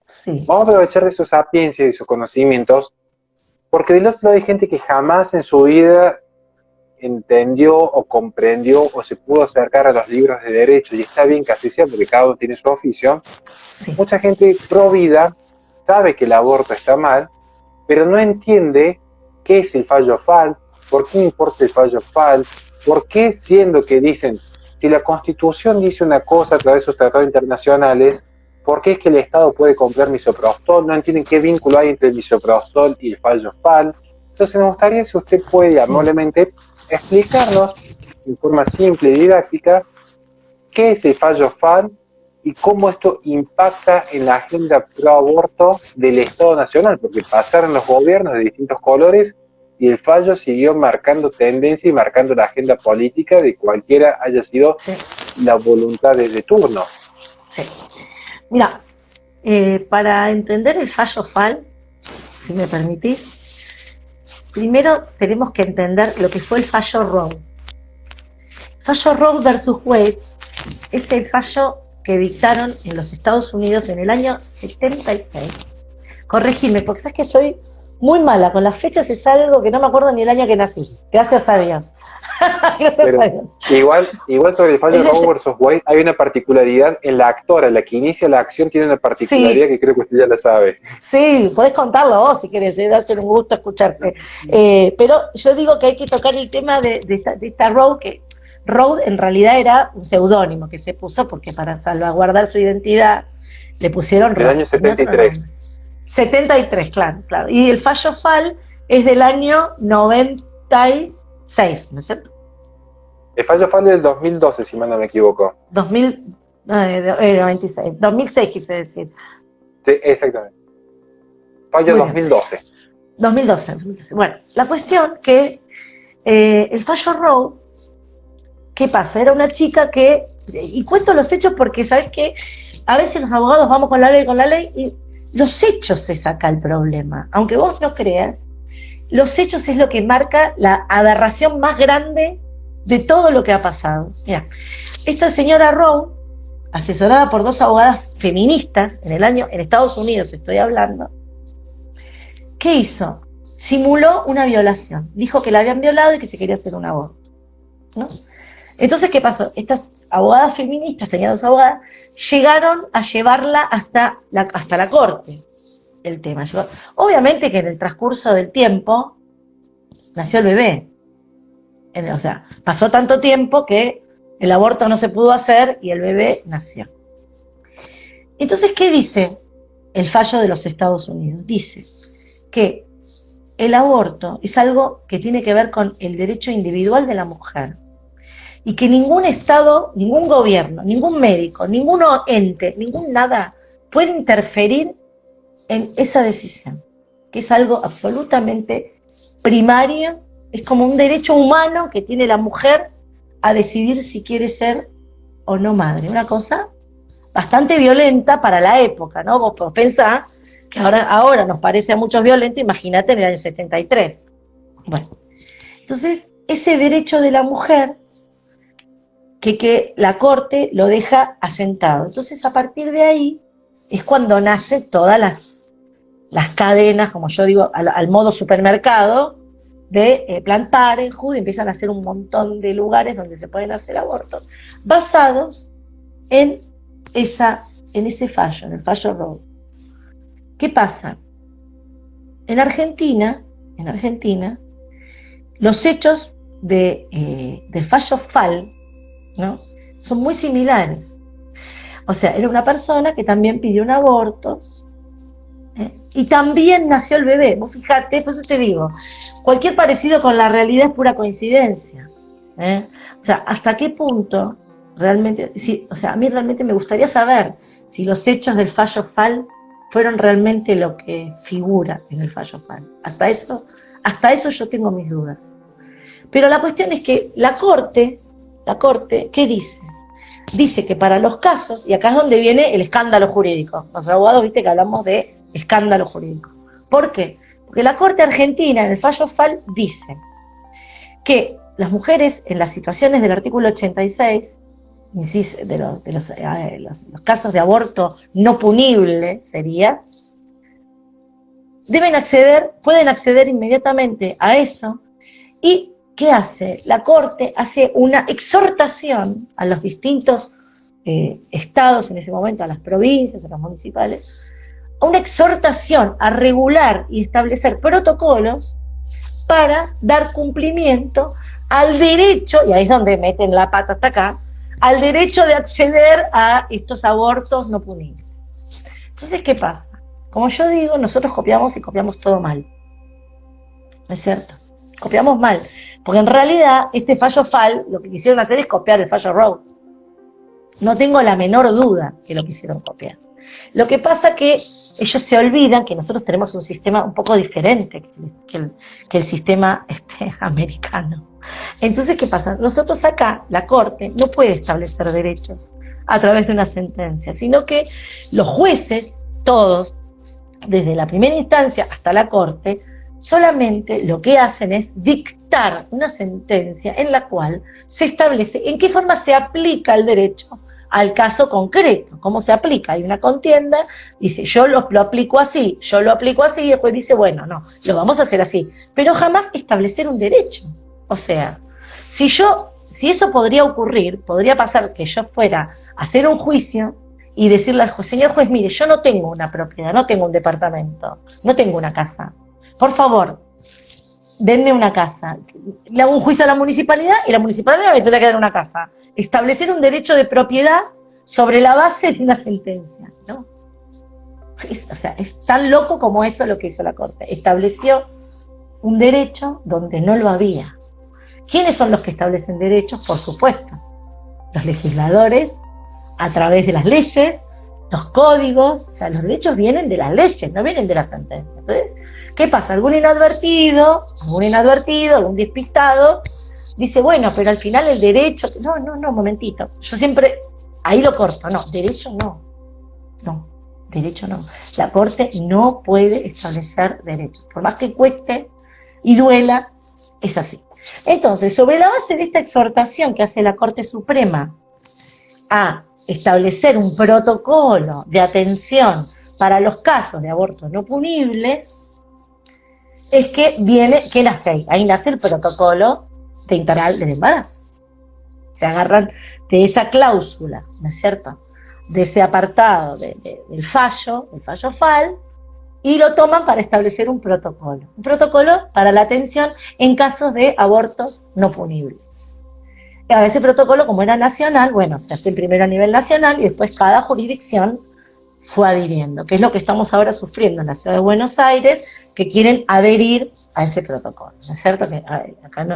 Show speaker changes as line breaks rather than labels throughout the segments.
Sí,
Vamos a aprovechar de su sapiencia y de sus conocimientos, porque del otro lado hay gente que jamás en su vida entendió o comprendió o se pudo acercar a los libros de derecho, y está bien que así sea porque cada uno tiene su oficio.
sí,
Mucha gente pro vida sabe que el aborto está mal, pero no entiende qué es el fallo FAL, por qué importa el fallo FAL, por qué siendo que dicen, si la Constitución dice una cosa a través de sus tratados internacionales, ¿por qué es que el Estado puede comprar misoprostol? No entienden qué vínculo hay entre el misoprostol y el fallo FAL. Entonces me gustaría si usted puede
sí.
amablemente explicarnos en forma simple y didáctica qué es el fallo FAL y cómo esto impacta en la agenda pro aborto del Estado Nacional, porque pasaron los gobiernos de distintos colores y el fallo siguió marcando tendencia y marcando la agenda política de cualquiera haya sido
Sí,
la voluntad de turno.
sí. Mira, para entender el fallo FAL, si me permitís, primero tenemos que entender lo que fue el fallo Roe. Fallo Roe versus Wade es el fallo que dictaron en los Estados Unidos en el año 76. Corregime, porque sabes que soy muy mala con las fechas, es algo que no me acuerdo ni el año que nací. Gracias a Dios. Gracias a
Pero
Dios.
igual sobre el fallo Roe versus Wade hay una particularidad en la actora, la que inicia la acción tiene una particularidad
Sí,
que creo que usted ya la sabe.
sí, podés contarlo vos si querés, va a ser un gusto escucharte. Pero yo digo que hay que tocar el tema de esta Road, que Road en realidad era un seudónimo que se puso porque para salvaguardar su identidad le pusieron
Del
Road,
año
tenía otro nombre.
73.
73, claro, claro. Y el fallo FAL es del año 96, ¿no es cierto?
El fallo fue del 2012, si mal no me equivoco.
2000, 96, 2006 quise decir.
Sí, exactamente. Fallo
Muy bien,
2012.
2012, 2012. Bueno, la cuestión que el fallo Roe, ¿qué pasa? Era una chica que, y cuento los hechos porque, ¿sabes qué? A veces los abogados vamos con la ley, y los hechos se saca el problema. Aunque vos no creas, los hechos es lo que marca la aberración más grande de todo lo que ha pasado. Mira, esta señora Roe, asesorada por dos abogadas feministas en Estados Unidos estoy hablando, ¿qué hizo? Simuló una violación. Dijo que la habían violado y que se quería hacer un aborto, ¿no? Entonces, ¿qué pasó? Estas abogadas feministas, tenían dos abogadas, llegaron a llevarla hasta la corte, el tema. Obviamente que en el transcurso del tiempo nació el bebé. O sea, pasó tanto tiempo que el aborto no se pudo hacer y el bebé nació. Entonces, ¿qué dice el fallo de los Estados Unidos? Dice que el aborto es algo que tiene que ver con el derecho individual de la mujer y que ningún Estado, ningún gobierno, ningún médico, ningún ente, ningún nada puede interferir en esa decisión, que es algo absolutamente primario, es como un derecho humano que tiene la mujer a decidir si quiere ser o no madre. Una cosa bastante violenta para la época, ¿no? Vos pensás que ahora nos parece a muchos violento, imagínate en el año 73. Bueno, entonces ese derecho de la mujer que la corte lo deja asentado. Entonces a partir de ahí es cuando nacen todas las cadenas, como yo digo, al modo supermercado, de plantar en Judy, empiezan a hacer un montón de lugares donde se pueden hacer abortos, basados en, en ese fallo, en el fallo Roe. ¿Qué pasa? En Argentina, los hechos del fallo FAL, ¿no? Son muy similares. O sea, era una persona que también pidió un aborto, y también nació el bebé. Vos fijate, por eso te digo, cualquier parecido con la realidad es pura coincidencia. O sea, ¿hasta qué punto realmente, sí, o sea, a mí realmente me gustaría saber si los hechos del fallo FAL fueron realmente lo que figura en el fallo FAL? Hasta eso yo tengo mis dudas. Pero la cuestión es que la corte, ¿qué dice? Dice que para los casos, y acá es donde viene el escándalo jurídico, los abogados, viste que hablamos de escándalo jurídico. ¿Por qué? Porque la Corte Argentina, en el fallo FAL, dice que las mujeres, en las situaciones del artículo 86, los casos de aborto no punible, sería, pueden acceder inmediatamente a eso. ¿Y qué hace? La Corte hace una exhortación a los distintos estados en ese momento, a las provincias, a los municipales, una exhortación a regular y establecer protocolos para dar cumplimiento al derecho, y ahí es donde meten la pata hasta acá, al derecho de acceder a estos abortos no punibles. Entonces, ¿qué pasa? Como yo digo, nosotros copiamos y copiamos todo mal. ¿No es cierto? Copiamos mal. Porque en realidad, este fallo FAL, lo que quisieron hacer es copiar el fallo Roe. No tengo la menor duda que lo quisieron copiar. Lo que pasa que ellos se olvidan que nosotros tenemos un sistema un poco diferente que el sistema americano. Entonces, ¿qué pasa? Nosotros acá, la Corte, no puede establecer derechos a través de una sentencia, sino que los jueces, todos, desde la primera instancia hasta la Corte, solamente lo que hacen es dictar una sentencia en la cual se establece en qué forma se aplica el derecho al caso concreto, cómo se aplica. Hay una contienda, dice, yo lo aplico así, yo lo aplico así, y después dice, bueno, no, lo vamos a hacer así, pero jamás establecer un derecho. O sea, si eso podría ocurrir, podría pasar que yo fuera a hacer un juicio y decirle al juez, señor juez, mire, yo no tengo una propiedad, no tengo un departamento, no tengo una casa, por favor, denme una casa. Le hago un juicio a la municipalidad y la municipalidad me tendrá que dar una casa. Establecer un derecho de propiedad sobre la base de una sentencia, ¿no? Es tan loco como eso lo que hizo la Corte. Estableció un derecho donde no lo había. ¿Quiénes son los que establecen derechos? Por supuesto, los legisladores, a través de las leyes, los códigos. O sea, los derechos vienen de las leyes, no vienen de las sentencias. Entonces, ¿qué pasa? Algún inadvertido, algún despistado, dice, bueno, pero al final el derecho... No, momentito. Yo siempre, ahí lo corto, derecho no. La Corte no puede establecer derechos. Por más que cueste y duela, es así. Entonces, sobre la base de esta exhortación que hace la Corte Suprema a establecer un protocolo de atención para los casos de abortos no punibles, es que ahí nace el protocolo de integral del embarazo. Se agarran de esa cláusula, ¿no es cierto?, de ese apartado del fallo FAL, y lo toman para establecer un protocolo para la atención en casos de abortos no punibles. A ese protocolo, como era nacional, se hace primero a nivel nacional y después cada jurisdicción fue adhiriendo, que es lo que estamos ahora sufriendo en la ciudad de Buenos Aires, que quieren adherir a ese protocolo, ¿no es cierto? Que acá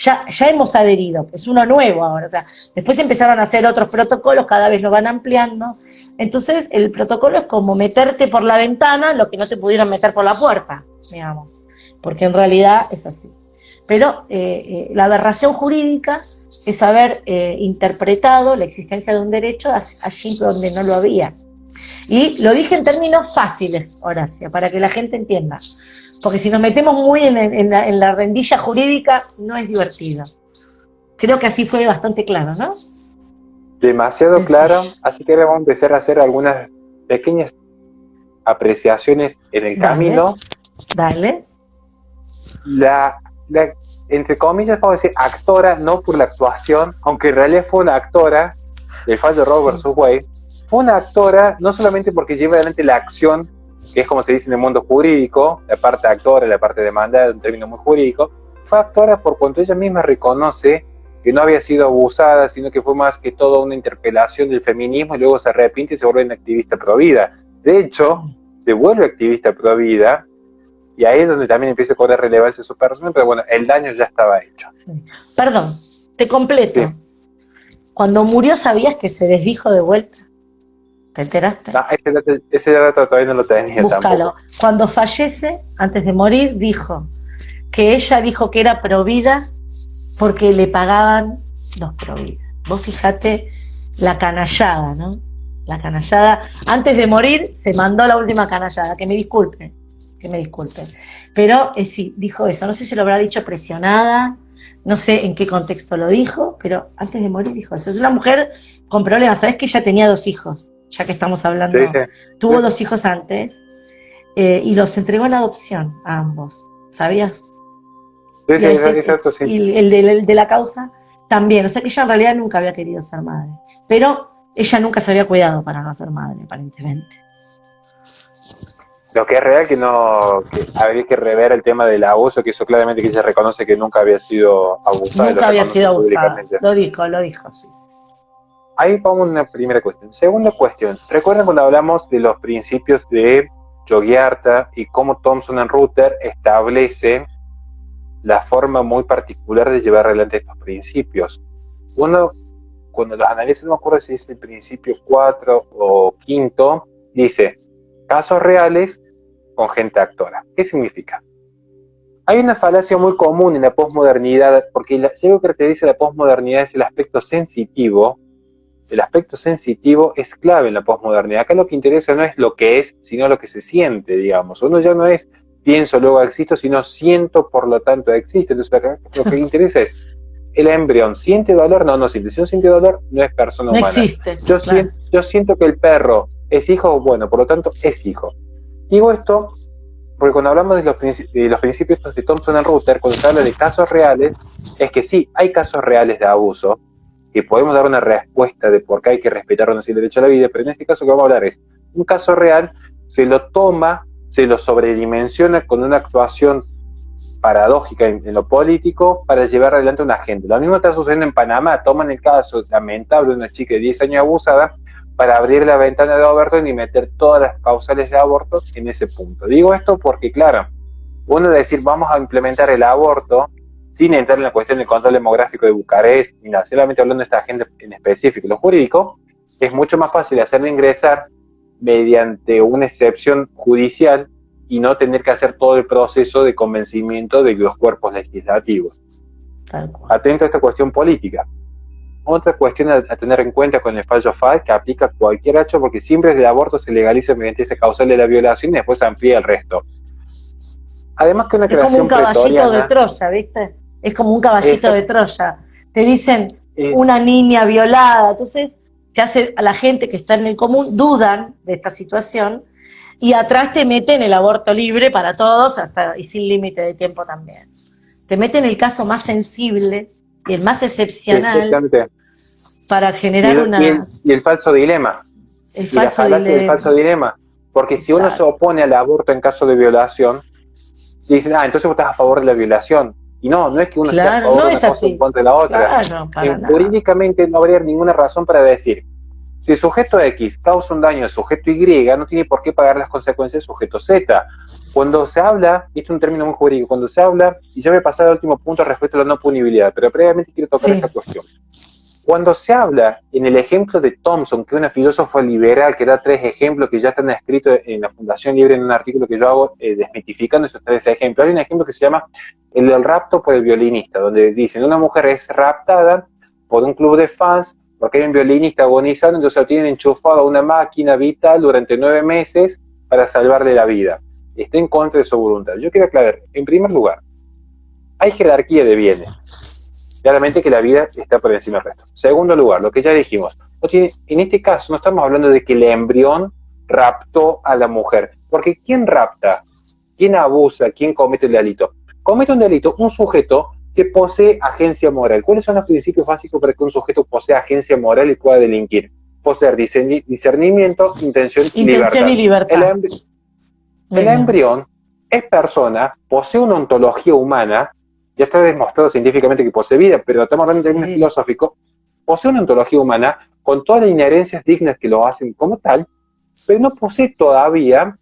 ya hemos adherido, es uno nuevo ahora, después empezaron a hacer otros protocolos, cada vez lo van ampliando. Entonces el protocolo es como meterte por la ventana lo que no te pudieron meter por la puerta, digamos, porque en realidad es así. Pero la aberración jurídica es haber interpretado la existencia de un derecho allí donde no lo había. Y lo dije en términos fáciles, Horacio, para que la gente entienda. Porque si nos metemos muy en la rendilla jurídica, no es divertido. Creo que así fue bastante claro, ¿no?
Demasiado claro, así que ahora vamos a empezar a hacer algunas pequeñas apreciaciones en el camino.
Dale.
La, entre comillas, vamos a decir actora, no por la actuación, aunque en realidad fue una actora del fallo Roe vs. Wade. Fue una actora no solamente porque lleva adelante la acción, que es como se dice en el mundo jurídico, la parte actora, la parte demandada, un término muy jurídico. Fue actora por cuanto ella misma reconoce que no había sido abusada, sino que fue más que todo una interpelación del feminismo, y luego se arrepiente y se vuelve una activista provida. De hecho, se vuelve activista provida, y ahí es donde también empieza a cobrar relevancia su persona, pero bueno, el daño ya estaba hecho.
Sí. Perdón, te completo. Sí. Cuando murió, ¿sabías que se desdijo de vuelta? ¿Te enteraste?
No, ese dato todavía no lo tenía.
Búscalo.
Tampoco.
Cuando fallece, antes de morir, dijo que ella dijo que era provida porque le pagaban los providas. Vos fijate la canallada, ¿no? La canallada. Antes de morir se mandó la última canallada. Que me disculpen. Pero sí, dijo eso. No sé si lo habrá dicho presionada no sé en qué contexto lo dijo, pero antes de morir dijo eso. Es una mujer con problemas, ¿sabes que ella tenía 2 hijos? Ya que estamos hablando,
Sí, sí.
tuvo
Sí.
2 hijos antes, y los entregó en adopción a ambos, ¿sabías?
Sí,
Y,
sí, exacto, sí.
y el de la causa también, o sea que ella en realidad nunca había querido ser madre, pero ella nunca se había cuidado para no ser madre, aparentemente.
Lo que es real que habría que rever el tema del abuso, que eso claramente que ella reconoce que nunca había sido abusada y lo
Nunca había
reconoce
sido abusada,
públicamente.
lo dijo, sí.
Ahí vamos a una primera cuestión. Segunda cuestión, ¿recuerdan cuando hablamos de los principios de Yogyakarta y cómo Thomson and Reuters establece la forma muy particular de llevar adelante estos principios? Uno, cuando los analiza, no me acuerdo si es el principio 4 o quinto, dice casos reales con gente actora. ¿Qué significa? Hay una falacia muy común en la posmodernidad, porque si algo que caracteriza la posmodernidad es el aspecto sensitivo. El aspecto sensitivo es clave en la posmodernidad. Acá lo que interesa no es lo que es, sino lo que se siente, digamos. Uno ya no es pienso, luego existo, sino siento, por lo tanto existo. Entonces acá lo que interesa es, ¿el embrión siente dolor? No, no siente. Si no siente dolor, no es persona
No
humana.
existe.
Yo siento que el perro es hijo, bueno, por lo tanto es hijo. Digo esto porque cuando hablamos de los principios de Thomson and Reuters, cuando se habla de casos reales, es que sí, hay casos reales de abuso, que podemos dar una respuesta de por qué hay que respetar o no el derecho a la vida, pero en este caso que vamos a hablar es, un caso real se lo toma, se lo sobredimensiona con una actuación paradójica en lo político para llevar adelante una agenda. Lo mismo está sucediendo en Panamá, toman el caso lamentable de una chica de 10 años abusada para abrir la ventana de Overton y meter todas las causales de aborto en ese punto. Digo esto porque, claro, uno decir vamos a implementar el aborto sin entrar en la cuestión del control demográfico de Bucarest, ni nada, solamente hablando de esta agenda en específico, lo jurídico, es mucho más fácil hacerlo ingresar mediante una excepción judicial y no tener que hacer todo el proceso de convencimiento de los cuerpos legislativos. Atento a esta cuestión política. Otra cuestión a tener en cuenta con el fallo FAL, que aplica a cualquier hecho, porque siempre el aborto se legaliza mediante esa causal de la violación y después se amplía el resto. Además que una creación pretoriana...
Es como un caballito de Troya, ¿viste? Es como un caballito de Troya. Te dicen una niña violada, entonces te hace a la gente que está en el común, dudan de esta situación, y atrás te meten el aborto libre para todos, hasta y sin límite de tiempo también. Te meten el caso más sensible y el más excepcional para generar
y el falso dilema. Y la falacia del falso dilema. Porque si uno se opone al aborto en caso de violación, dicen, entonces vos estás a favor de la violación. Y no es que uno esté a favor de una cosa en contra de la otra. Jurídicamente no habría ninguna razón para decir, si el sujeto X causa un daño al sujeto Y, no tiene por qué pagar las consecuencias del sujeto Z. Cuando se habla, y esto es un término muy jurídico, cuando se habla, y ya me he pasado al último punto respecto a la no punibilidad, pero previamente quiero tocar esta cuestión. Cuando se habla en el ejemplo de Thomson, que es una filósofa liberal que da 3 ejemplos que ya están escritos en la Fundación Libre en un artículo que yo hago desmitificando esos 3 ejemplos, hay un ejemplo que se llama el del rapto por el violinista, donde dicen una mujer es raptada por un club de fans porque hay un violinista agonizando, entonces lo tienen enchufado a una máquina vital durante 9 meses para salvarle la vida. Está en contra de su voluntad. Yo quiero aclarar, en primer lugar, hay jerarquía de bienes. Claramente que la vida está por encima del resto. Segundo lugar, lo que ya dijimos, en este caso no estamos hablando de que el embrión raptó a la mujer, porque ¿quién rapta? ¿Quién abusa? ¿Quién comete el delito? Comete un delito un sujeto que posee agencia moral. ¿Cuáles son los principios básicos para que un sujeto posea agencia moral y pueda delinquir? Poseer discernimiento, intención y libertad. El embrión es persona, posee una ontología humana, ya está demostrado científicamente que posee vida, pero estamos hablando en términos filosóficos, posee una ontología humana con todas las inherencias dignas que lo hacen como tal, pero no posee todavía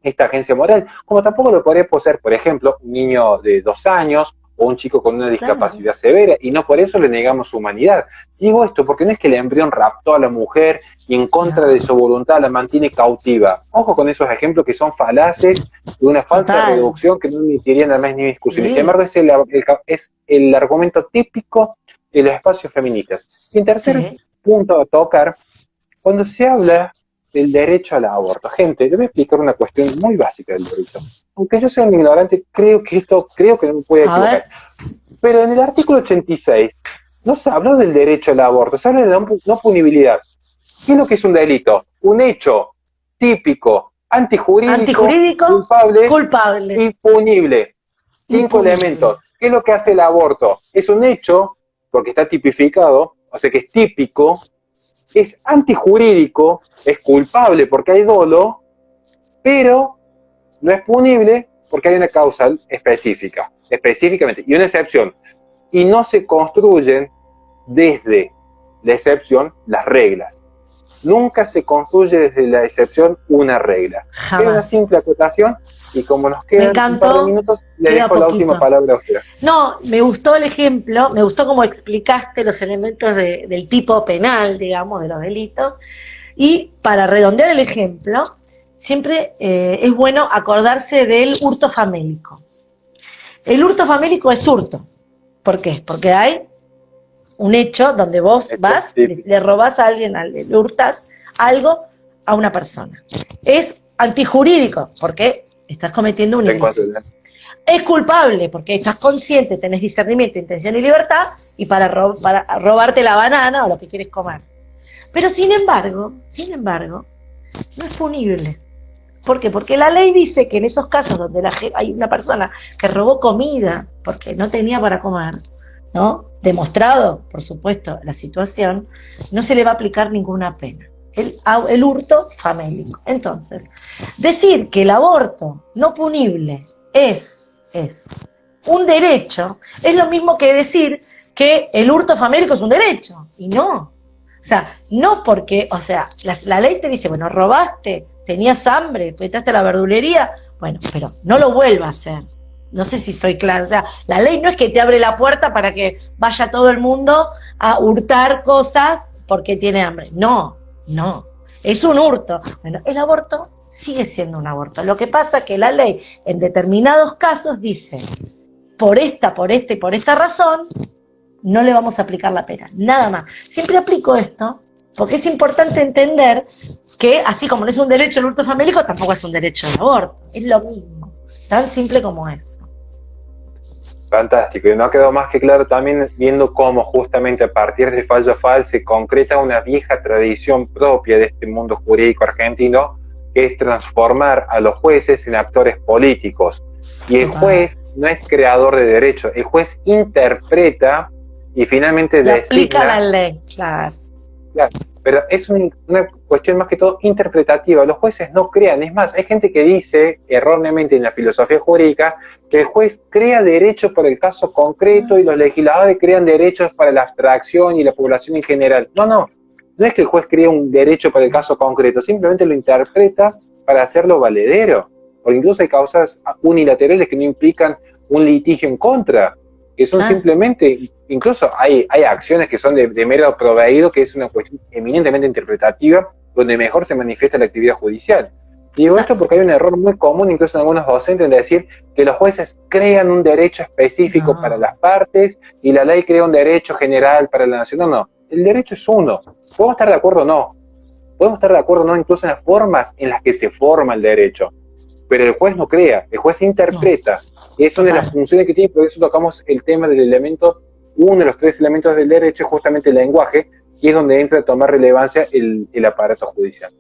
esta agencia moral, como tampoco lo podría poseer, por ejemplo, un niño de 2 años o un chico con una discapacidad severa, y no por eso le negamos su humanidad. Digo esto porque no es que el embrión raptó a la mujer y en contra de su voluntad la mantiene cautiva. Ojo con esos ejemplos que son falaces, de una falsa reducción que no admitirían nada más ni discusión. Y sin embargo es el argumento típico de los espacios feministas. Y en tercer punto a tocar, cuando se habla del derecho al aborto. Gente, le voy a explicar una cuestión muy básica del derecho. Aunque yo sea un ignorante, creo que no me puede equivocar. Pero en el artículo 86 no se habló del derecho al aborto, se habla de la no punibilidad. ¿Qué es lo que es un delito? Un hecho típico, antijurídico,
Antijurídico,
culpable,
culpable.
impunible. 5
Impunible.
elementos. ¿Qué es lo que hace el aborto? Es un hecho, porque está tipificado, o sea que es típico, es antijurídico, es culpable porque hay dolo, pero no es punible porque hay una causa específica, específicamente, y una excepción. Y no se construyen desde la excepción las reglas. Nunca se construye desde la excepción una regla.
Jamás.
Es una simple acotación y como nos quedan un par de minutos, le dejo la última palabra a usted.
No, me gustó el ejemplo, me gustó cómo explicaste los elementos del tipo penal, digamos, de los delitos. Y para redondear el ejemplo, siempre es bueno acordarse del hurto famélico. El hurto famélico es hurto. ¿Por qué? Porque hay un hecho donde vos vas, le robás a alguien, le hurtas algo a una persona. Es antijurídico, porque estás cometiendo un ilícito. Es culpable, porque estás consciente, tenés discernimiento, intención y libertad, y para robarte la banana o lo que quieres comer. Pero sin embargo, no es punible. ¿Por qué? Porque la ley dice que en esos casos donde hay una persona que robó comida porque no tenía para comer, ¿no? Demostrado, por supuesto, la situación, no se le va a aplicar ninguna pena. El hurto famélico. Entonces, decir que el aborto no punible es un derecho, es lo mismo que decir que el hurto famélico es un derecho, y no. O sea, no porque, o sea, la ley te dice, bueno, robaste, tenías hambre, fuiste a la verdulería, bueno, pero no lo vuelvas a hacer. No sé si soy clara, o sea, la ley no es que te abre la puerta para que vaya todo el mundo a hurtar cosas porque tiene hambre. No, es un hurto. Bueno, el aborto sigue siendo un aborto. Lo que pasa es que la ley en determinados casos dice, por esta y por esta razón, no le vamos a aplicar la pena, nada más. Siempre aplico esto porque es importante entender que así como no es un derecho el hurto famélico, tampoco es un derecho al aborto. Es lo mismo, tan simple como eso.
Fantástico, y no ha quedado más que claro también viendo cómo justamente a partir del fallo FAL se concreta una vieja tradición propia de este mundo jurídico argentino, que es transformar a los jueces en actores políticos. Y el juez no es creador de derecho, el juez interpreta y finalmente
le aplica la ley, claro.
Pero es una cuestión más que todo interpretativa. Los jueces no crean. Es más, hay gente que dice erróneamente en la filosofía jurídica que el juez crea derechos para el caso concreto y los legisladores crean derechos para la abstracción y la población en general. No es que el juez crea un derecho para el caso concreto, simplemente lo interpreta para hacerlo valedero. Porque incluso hay causas unilaterales que no implican un litigio en contra, que son simplemente, incluso hay acciones que son de mero proveído, que es una cuestión eminentemente interpretativa, donde mejor se manifiesta la actividad judicial. Digo esto porque hay un error muy común, incluso en algunos docentes, de decir que los jueces crean un derecho específico para las partes y la ley crea un derecho general para la nación. No, el derecho es uno. Podemos estar de acuerdo o no. Podemos estar de acuerdo o no incluso en las formas en las que se forma el derecho. Pero el juez no crea, el juez interpreta. Y es una de las funciones que tiene, por eso tocamos el tema del elemento, uno de los 3 elementos del derecho es justamente el lenguaje, y es donde entra a tomar relevancia el aparato judicial.